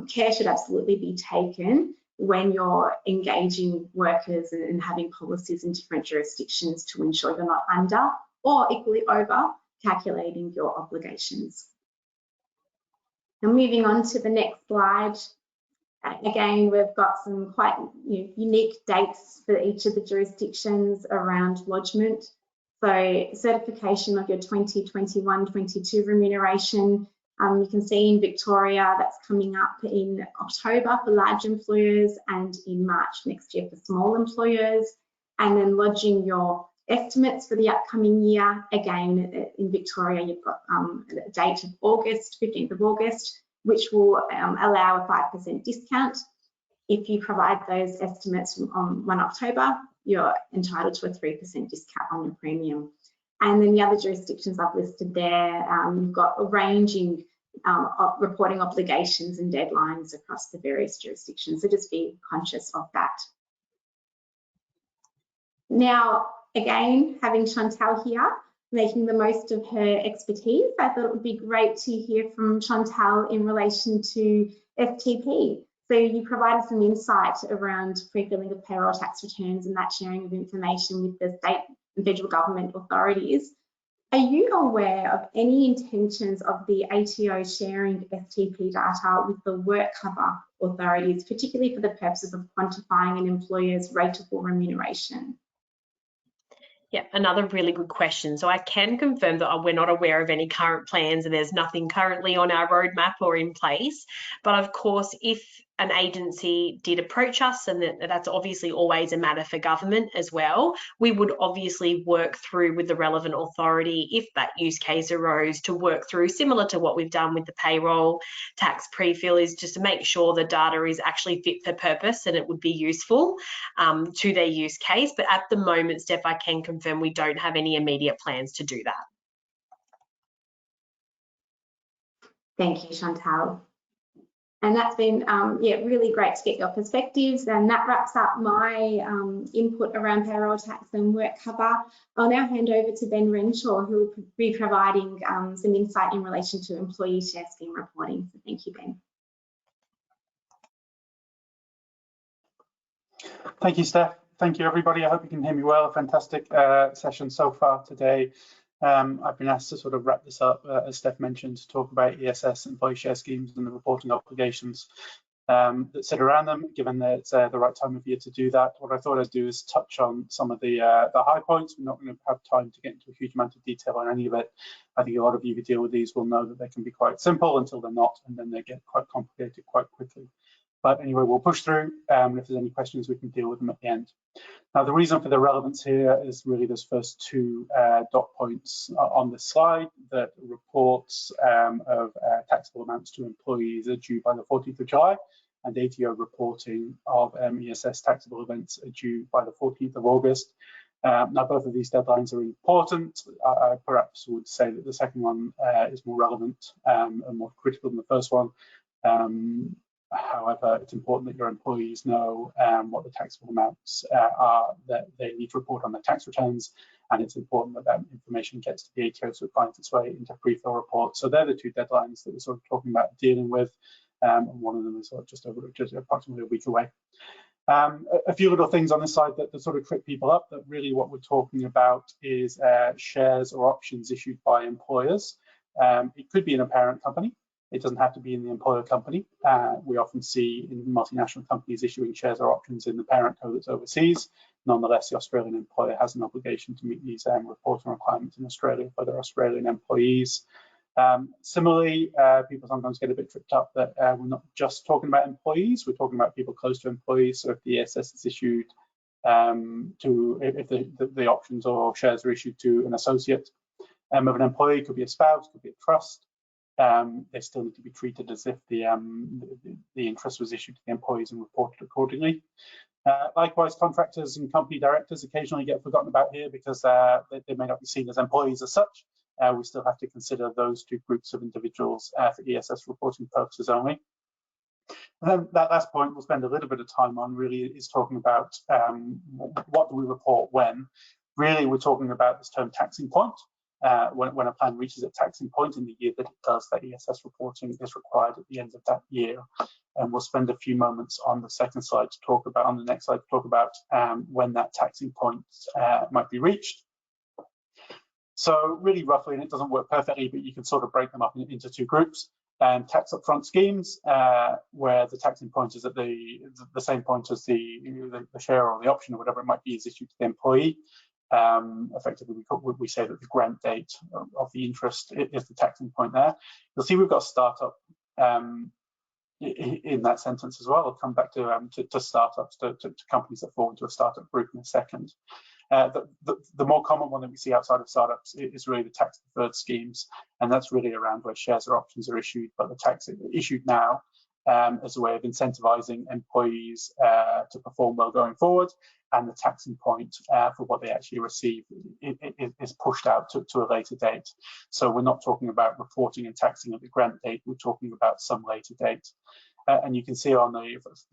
care should absolutely be taken when you're engaging workers and having policies in different jurisdictions to ensure you're not under or equally over calculating your obligations. Now moving on to the next slide. Again, we've got some quite unique dates for each of the jurisdictions around lodgement. So certification of your 2021-22 remuneration. You can see in Victoria that's coming up in October for large employers and in March next year for small employers. And then lodging your estimates for the upcoming year. Again, in Victoria, you've got a date of August, 15th of August, which will allow a 5% discount. If you provide those estimates on 1 October, you're entitled to a 3% discount on your premium. And then the other jurisdictions I've listed there, you've got a ranging reporting obligations and deadlines across the various jurisdictions. So just be conscious of that. Now, again, having Chontelle here, making the most of her expertise, I thought it would be great to hear from Chontelle in relation to STP. So you provided some insight around pre-filling of payroll tax returns and that sharing of information with the state and federal government authorities. Are you aware of any intentions of the ATO sharing STP data with the WorkCover authorities, particularly for the purposes of quantifying an employer's rateable remuneration? Yeah, another really good question. So I can confirm that we're not aware of any current plans and there's nothing currently on our roadmap or in place. But of course, if an agency did approach us, and that's obviously always a matter for government as well, we would obviously work through with the relevant authority if that use case arose to work through, similar to what we've done with the payroll tax pre-fill, is just to make sure the data is actually fit for purpose and it would be useful to their use case. But at the moment, Steph, I can confirm we don't have any immediate plans to do that. Thank you, Chontelle. And that's been, really great to get your perspectives. And that wraps up my input around payroll tax and WorkCover. I'll now hand over to Ben Renshaw, who will be providing some insight in relation to employee share scheme reporting. So thank you, Ben. Thank you, Steph. Thank you, everybody. I hope you can hear me well. A fantastic session so far today. I've been asked to sort of wrap this up, as Steph mentioned, to talk about ESS, employee share schemes, and the reporting obligations that sit around them, given that it's the right time of year to do that. What I thought I'd do is touch on some of the high points. We're not going to have time to get into a huge amount of detail on any of it. I think a lot of you who deal with these will know that they can be quite simple until they're not, and then they get quite complicated quite quickly. But anyway, we'll push through, and if there's any questions, we can deal with them at the end. Now, the reason for the relevance here is really those first two dot points on this slide, that reports of taxable amounts to employees are due by the 14th of July, and ATO reporting of ESS taxable events are due by the 14th of August. Now, both of these deadlines are important. I perhaps would say that the second one is more relevant and more critical than the first one. However, it's important that your employees know what the taxable amounts are that they need to report on their tax returns, and it's important that that information gets to the ATO so it finds its way into pre-fill reports. So they're the two deadlines that we're sort of talking about dealing with, and one of them is just approximately a week away. A few little things on this side that sort of trip people up, that really what we're talking about is shares or options issued by employers. It could be in a parent company. It doesn't have to be in the employer company. We often see in multinational companies issuing shares or options in the parent co that's overseas. Nonetheless, the Australian employer has an obligation to meet these reporting requirements in Australia for their Australian employees. Similarly, people sometimes get a bit tripped up that we're not just talking about employees, we're talking about people close to employees. So if the ESS is issued if the options or shares are issued to an associate of an employee, it could be a spouse, could be a trust, they still need to be treated as if the interest was issued to the employees and reported accordingly. Likewise, contractors and company directors occasionally get forgotten about here because they may not be seen as employees as such. We still have to consider those two groups of individuals for ESS reporting purposes only. And then that last point we'll spend a little bit of time on really is talking about what do we report when. Really, we're talking about this term taxing point. When a plan reaches a taxing point in the year that it does, that ESS reporting is required at the end of that year. And we'll spend a few moments on the second slide to talk about, on the next slide to talk about when that taxing point might be reached. So really roughly, and it doesn't work perfectly, but you can sort of break them up into two groups. Tax upfront schemes, where the taxing point is at the same point as the share or the option or whatever it might be is issued to the employee. Effectively, we say that the grant date of the interest is the taxing point there. You'll see we've got startup in that sentence as well. I'll come back to startups, to companies that fall into a startup group in a second. The more common one that we see outside of startups is really the tax deferred schemes, and that's really around where shares or options are issued, but the tax issued now as a way of incentivizing employees to perform well going forward, and the taxing point for what they actually receive is pushed out to a later date. So we're not talking about reporting and taxing at the grant date, we're talking about some later date. And you can see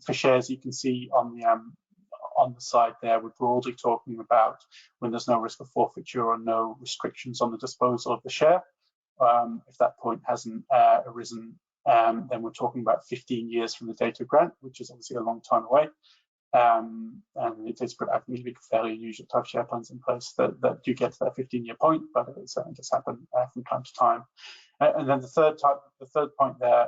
for shares, you can see on the side there, we're broadly talking about when there's no risk of forfeiture or no restrictions on the disposal of the share. If that point hasn't arisen, then we're talking about 15 years from the date of grant, which is obviously a long time away. And it is, I think, fairly unusual to have share plans in place that do get to that 15-year point, but it certainly does happen from time to time. And then the third point there,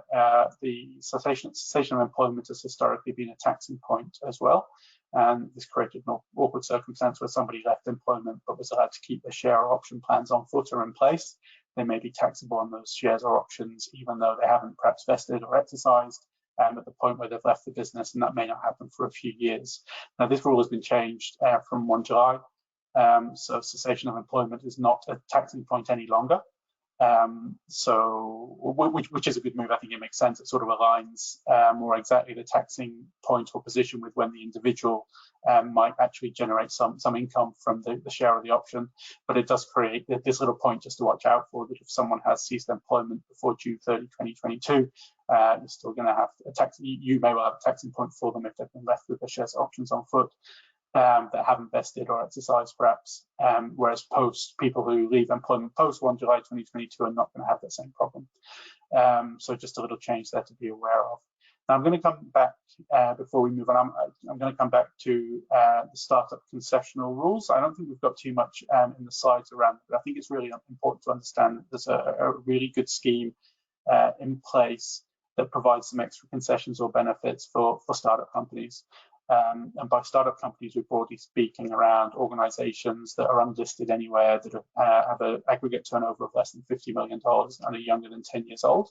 the cessation of employment has historically been a taxing point as well. And this created an awkward circumstance where somebody left employment but was allowed to keep their share or option plans on foot or in place. They may be taxable on those shares or options, even though they haven't perhaps vested or exercised at the point where they've left the business, and that may not happen for a few years. Now, this rule has been changed from 1 July, so cessation of employment is not a taxing point any longer. Which is a good move. I think it makes sense. It sort of aligns more exactly the taxing point or position with when the individual might actually generate some income from the share or the option. But it does create this little point just to watch out for, that if someone has ceased employment before June 30, 2022, you're still going to have a tax. You may well have a taxing point for them if they've been left with their shares or options on foot that haven't vested or exercised perhaps, whereas people who leave employment post 1 July 2022 are not going to have that same problem. So just a little change there to be aware of. Now I'm going to come back, before we move on, I'm going to come back to the startup concessional rules. I don't think we've got too much in the slides around it, but I think it's really important to understand that there's a really good scheme in place that provides some extra concessions or benefits for startup companies. And by startup companies, we're broadly speaking around organizations that are unlisted anywhere, that have an aggregate turnover of less than $50 million and are younger than 10 years old.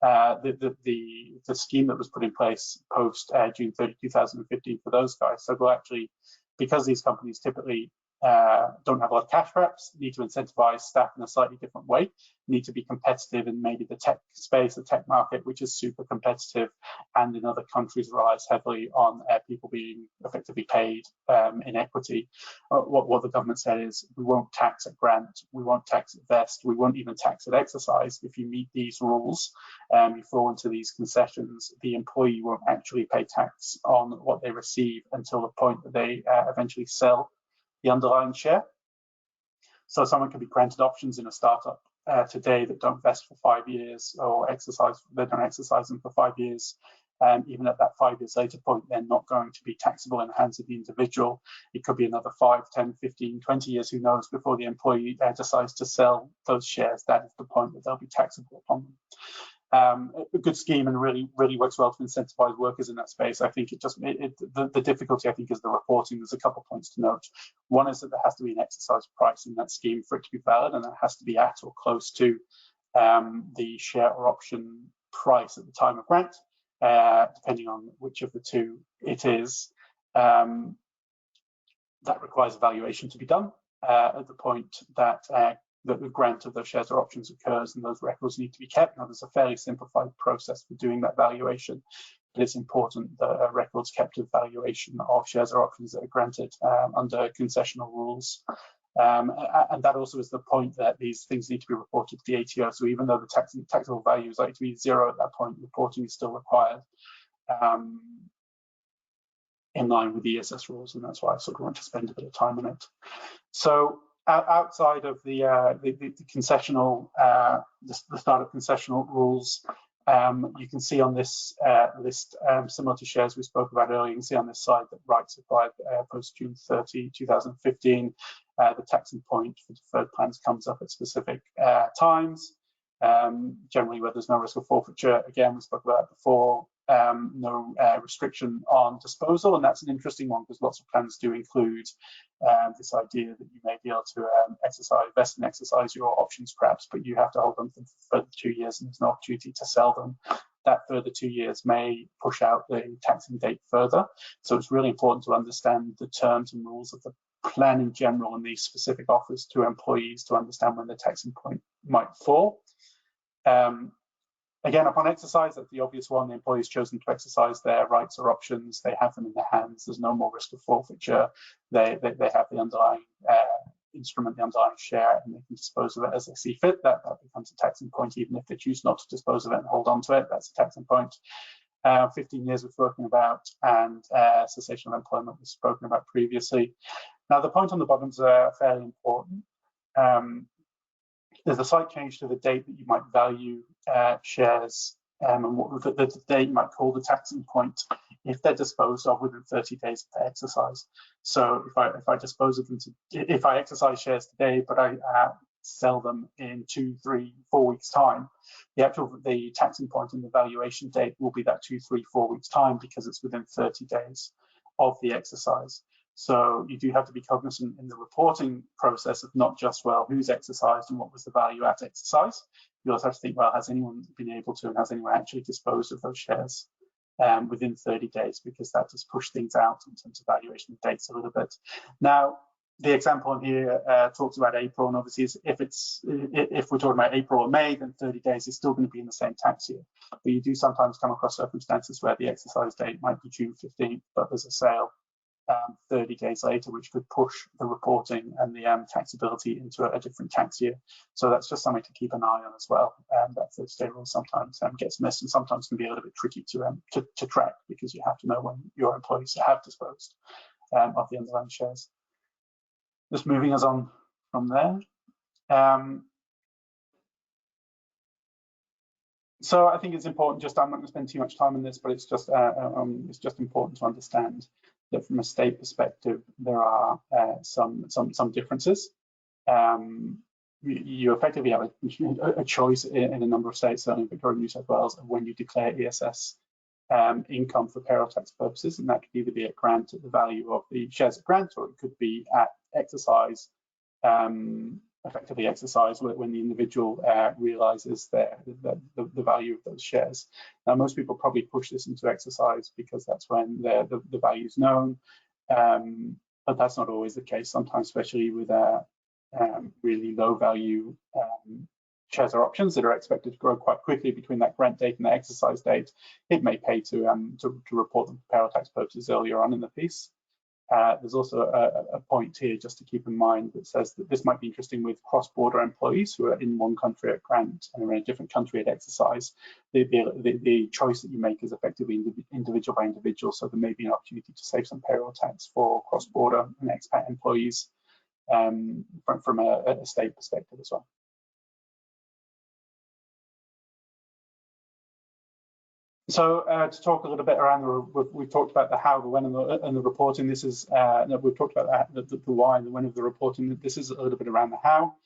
The scheme that was put in place post June 30, 2015 for those guys, so we'll actually, because these companies typically don't have a lot of cash perhaps, need to incentivize staff in a slightly different way, need to be competitive in maybe the tech space, the tech market, which is super competitive, and in other countries relies heavily on people being effectively paid in equity. What the government said is, we won't tax at grant, we won't tax at vest, we won't even tax at exercise. If you meet these rules, you fall into these concessions, the employee won't actually pay tax on what they receive until the point that they eventually sell the underlying share. So someone can be granted options in a startup today that don't vest for 5 years, or they don't exercise them for 5 years. Even at that 5 years later point, they're not going to be taxable in the hands of the individual. It could be another 5, 10, 15, 20 years, who knows, before the employee decides to sell those shares. That is the point that they'll be taxable upon them. A good scheme, and really works well to incentivize workers in that space. I think the difficulty, I think, is the reporting. There's a couple of points to note. One is that there has to be an exercise price in that scheme for it to be valid, and it has to be at or close to the share or option price at the time of grant, depending on which of the two it is. That requires a valuation to be done at the point that the grant of those shares or options occurs, and those records need to be kept. Now, there's a fairly simplified process for doing that valuation, but it's important that records kept of valuation of shares or options that are granted under concessional rules. And that also is the point that these things need to be reported to the ATO. So even though the taxable value is likely to be zero at that point, reporting is still required in line with the ESS rules, and that's why I sort of want to spend a bit of time on it. So outside of the concessional, the start of concessional rules, you can see on this list, similar to shares we spoke about earlier, you can see on this side that rights acquired post June 30, 2015, the taxing point for deferred plans comes up at specific times, generally where there's no risk of forfeiture. Again, we spoke about that before. No restriction on disposal, and that's an interesting one because lots of plans do include this idea that you may be able to invest and exercise your options perhaps, but you have to hold them for further 2 years and there's no opportunity to sell them. That further 2 years may push out the taxing date further. So it's really important to understand the terms and rules of the plan in general and these specific offers to employees to understand when the taxing point might fall. Again, upon exercise, that's the obvious one. The employee's chosen to exercise their rights or options. They have them in their hands. There's no more risk of forfeiture. They have the underlying instrument, the underlying share, and they can dispose of it as they see fit. That becomes a taxing point, even if they choose not to dispose of it and hold on to it. That's a taxing point. 15 years we've spoken about, and cessation of employment was spoken about previously. Now, the point on the bottom is fairly important. There's a slight change to the date that you might value shares and what the date you might call the taxing point if they're disposed of within 30 days of the exercise. So if I dispose of them, if I exercise shares today, but I sell them in 2, 3, 4 weeks time, the taxing point and the valuation date will be that 2, 3, 4 weeks time because it's within 30 days of the exercise. So you do have to be cognizant in the reporting process of not just, well, who's exercised and what was the value at exercise. You also have to think, well, has anyone been able to and has anyone actually disposed of those shares within 30 days, because that does push things out in terms of valuation dates a little bit. Now, the example on here talks about April, and obviously if we're talking about April or May, then 30 days is still going to be in the same tax year. But you do sometimes come across circumstances where the exercise date might be June 15th, but there's a sale 30 days later, which could push the reporting and the taxability into a different tax year. So that's just something to keep an eye on as well. That 30-day rule sometimes gets missed and sometimes can be a little bit tricky to track, because you have to know when your employees have disposed of the underlying shares. Just moving us on from there. So I think it's important, I'm not going to spend too much time on this, but it's just important to understand that from a state perspective, there are some differences. You effectively have a choice in a number of states, certainly Victoria and New South Wales, of when you declare ESS income for payroll tax purposes, and that could either be at grant at the value of the shares at grant, or it could be at exercise, effectively exercise when the individual realizes the value of those shares. Now, most people probably push this into exercise because that's when the value is known, but that's not always the case. Sometimes, especially with really low value shares or options that are expected to grow quite quickly between that grant date and the exercise date, it may pay to report them for payroll tax purposes earlier on in the piece. There's also a point here just to keep in mind that says that this might be interesting with cross-border employees who are in one country at grant and are in a different country at exercise. The choice that you make is effectively individual by individual, so there may be an opportunity to save some payroll tax for cross-border and expat employees from a state perspective as well. So to talk a little bit around, we've talked about the how, the when, and the reporting. This is we've talked about the why and the when of the reporting. This is a little bit around the how.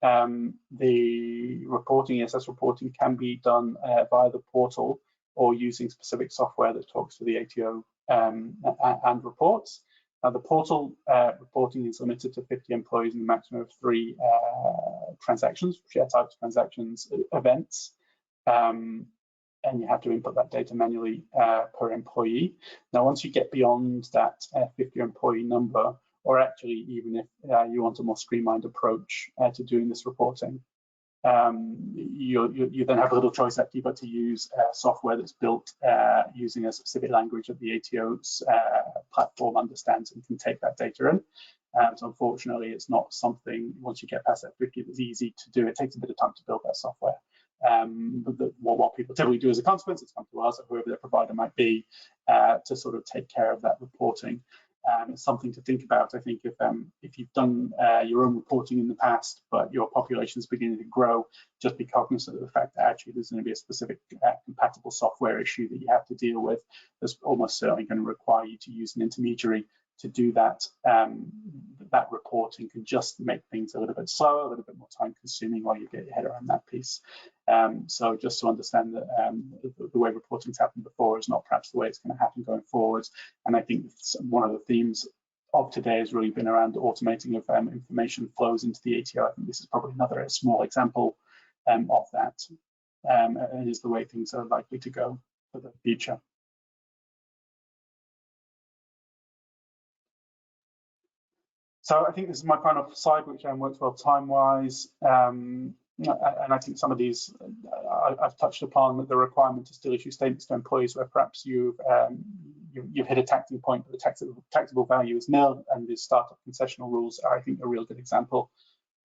The reporting, ESS reporting, can be done via the portal or using specific software that talks to the ATO and reports. Now, the portal reporting is limited to 50 employees and a maximum of 3 transactions, share types, transactions, events. And you have to input that data manually per employee. Now, once you get beyond that 50 employee number, or actually even if you want a more streamlined approach to doing this reporting, you then have a little choice that you've got to use software that's built using a specific language that the ATO's platform understands and can take that data in. So unfortunately, it's not something, once you get past that 50, that's easy to do. It takes a bit of time to build that software. But what people typically do as a consequence is come to us, or whoever their provider might be, to sort of take care of that reporting. It's something to think about. I think if you've done your own reporting in the past, but your population is beginning to grow, just be cognizant of the fact that actually there's going to be a specific compatible software issue that you have to deal with. That's almost certainly going to require you to use an intermediary to do that. That reporting can just make things a little bit slower, a little bit more time consuming while you get your head around that piece. So just to understand that the way reporting's happened before is not perhaps the way it's going to happen going forward. And I think one of the themes of today has really been around automating of information flows into the ATO. I think this is probably another small example of that. And is the way things are likely to go for the future. So I think this is my final slide, which works well time-wise. And I think some of these I've touched upon, that the requirement to still issue statements to employees where perhaps you've hit a taxing point, but the taxable value is nil, and the startup concessional rules are, I think, a real good example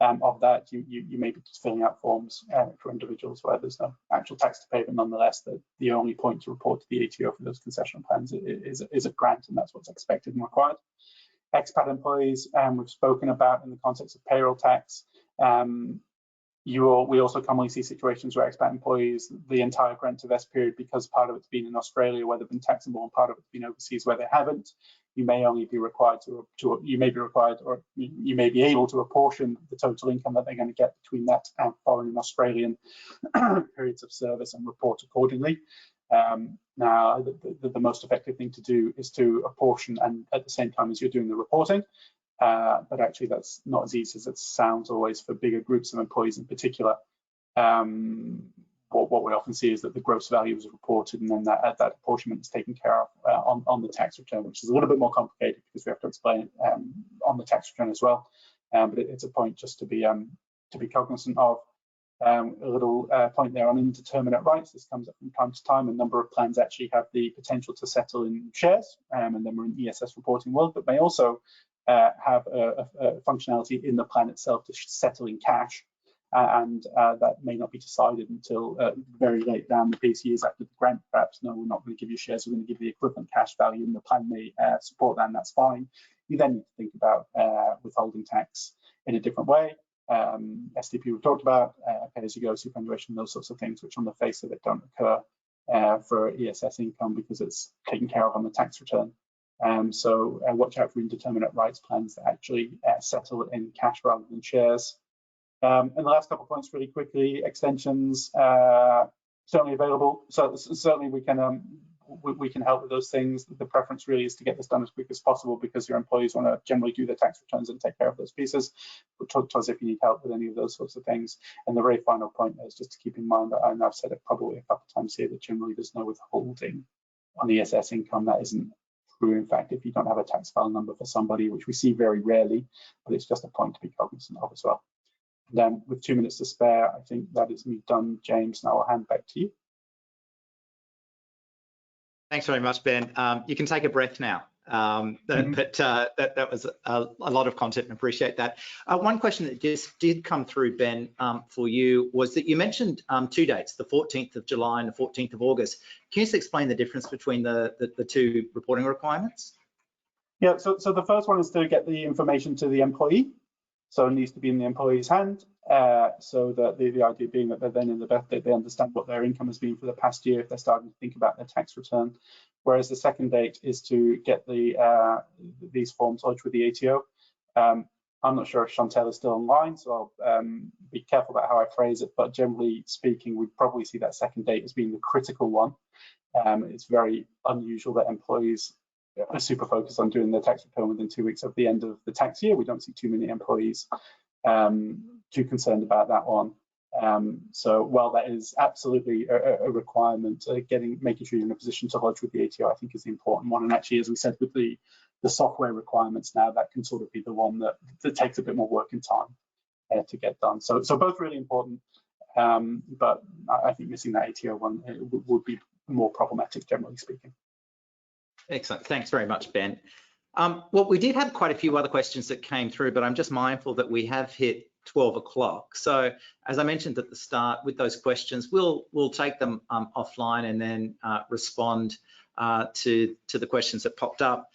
of that. You may be just filling out forms for individuals where there's no actual tax to pay, but nonetheless, the only point to report to the ATO for those concessional plans is a grant, and that's what's expected and required. Expat employees, we've spoken about in the context of payroll tax. We also commonly see situations where expat employees, the entire grant to vest period, because part of it's been in Australia where they've been taxable and part of it's been overseas where they haven't, you may only be required to, you may be able to apportion the total income that they're going to get between that and foreign and Australian periods of service and report accordingly. Now, the most effective thing to do is to apportion and at the same time as you're doing the reporting. But actually, that's not as easy as it sounds always for bigger groups of employees in particular. What we often see is that the gross value is reported and then that apportionment is taken care of on the tax return, which is a little bit more complicated because we have to explain it on the tax return as well. But it's a point just to be cognizant of. A little point there on indeterminate rights. This comes up from time to time. A number of plans actually have the potential to settle in shares, and then we're in ESS reporting world, but may also have a functionality in the plan itself to settle in cash, and that may not be decided until very late down the piece, years after the grant. Perhaps, no, we're not going to give you shares, we're going to give you the equivalent cash value, and the plan may support that, and that's fine. You then need to think about withholding tax in a different way. STP we've talked about, pay-as-you-go, superannuation, those sorts of things, which on the face of it don't occur for ESS income because it's taken care of on the tax return. So watch out for indeterminate rights plans that actually settle in cash rather than shares. And the last couple of points really quickly, extensions certainly available. So certainly we can help with those things. The preference really is to get this done as quick as possible because your employees want to generally do their tax returns and take care of those pieces. But talk to us if you need help with any of those sorts of things. And the very final point is just to keep in mind that, and I've said it probably a couple of times here, that generally there's no withholding on the ESS income. That isn't true. In fact, if you don't have a tax file number for somebody, which we see very rarely, but it's just a point to be cognizant of as well. And then with 2 minutes to spare, I think that is me done, James. Now I'll hand back to you. Thanks very much, Ben. You can take a breath now. That was a lot of content and appreciate that. One question that just did come through, Ben, for you was that you mentioned 2 dates, the 14th of July and the 14th of August. Can you just explain the difference between the two reporting requirements? Yeah, so the first one is to get the information to the employee. So it needs to be in the employee's hand. So that the idea being that they're then in the best, they understand what their income has been for the past year if they're starting to think about their tax return. Whereas the second date is to get these forms lodged with the ATO. I'm not sure if Chontelle is still online, so I'll be careful about how I phrase it, but generally speaking, we probably see that second date as being the critical one. It's very unusual that employees are super focused on doing their tax return within 2 weeks of the end of the tax year. We don't see too many employees too concerned about that one. So while that is absolutely a requirement, making sure you're in a position to lodge with the ATO, I think is the important one. And actually, as we said, with the software requirements now, that can sort of be the one that takes a bit more work and time to get done. So both really important, but I think missing that ATO one would be more problematic, generally speaking. Excellent. Thanks very much, Ben. Well, we did have quite a few other questions that came through, but I'm just mindful that we have hit 12 o'clock. So as I mentioned at the start, with those questions, we'll take them offline and then respond to the questions that popped up.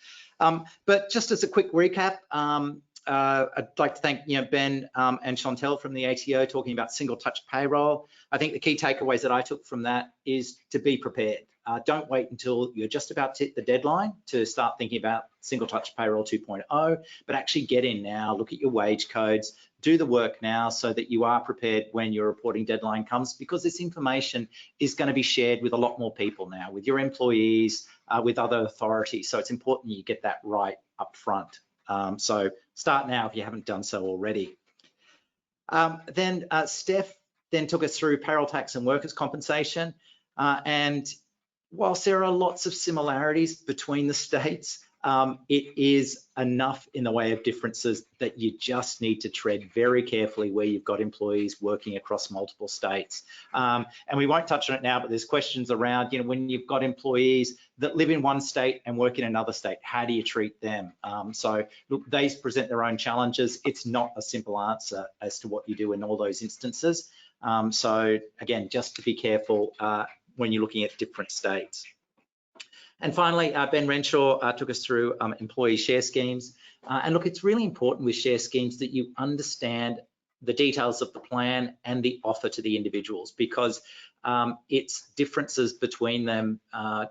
But just as a quick recap, I'd like to thank Ben and Chontelle from the ATO talking about single touch payroll. I think the key takeaways that I took from that is to be prepared. Don't wait until you're just about to hit the deadline to start thinking about single touch payroll 2.0, but actually get in now, look at your wage codes, do the work now so that you are prepared when your reporting deadline comes, because this information is going to be shared with a lot more people now, with your employees, with other authorities. So it's important you get that right up front. So start now if you haven't done so already. Then Steph then took us through payroll tax and workers' compensation. And whilst there are lots of similarities between the states, it is enough in the way of differences that you just need to tread very carefully where you've got employees working across multiple states. And we won't touch on it now, but there's questions around, when you've got employees that live in one state and work in another state, how do you treat them? So look, they present their own challenges. It's not a simple answer as to what you do in all those instances. So again, just to be careful when you're looking at different states. And finally, Ben Renshaw took us through employee share schemes. And look, it's really important with share schemes that you understand the details of the plan and the offer to the individuals, because it's differences between them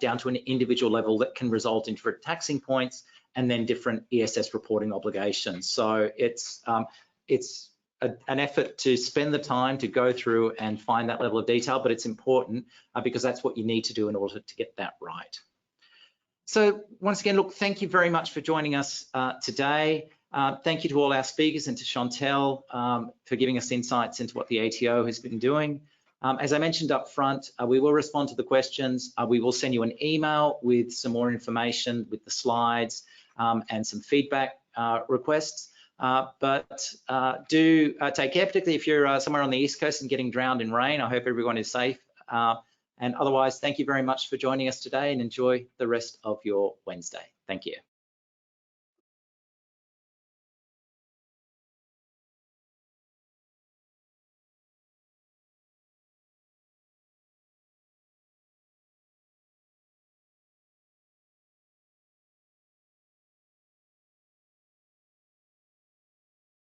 down to an individual level that can result in different taxing points and then different ESS reporting obligations. So it's an effort to spend the time to go through and find that level of detail, but it's important because that's what you need to do in order to get that right. So once again, look, thank you very much for joining us today. Thank you to all our speakers and to Chontelle for giving us insights into what the ATO has been doing. As I mentioned up front, we will respond to the questions. We will send you an email with some more information with the slides and some feedback requests. But do take care, particularly if you're somewhere on the East Coast and getting drowned in rain. I hope everyone is safe. And otherwise, thank you very much for joining us today and enjoy the rest of your Wednesday. Thank you.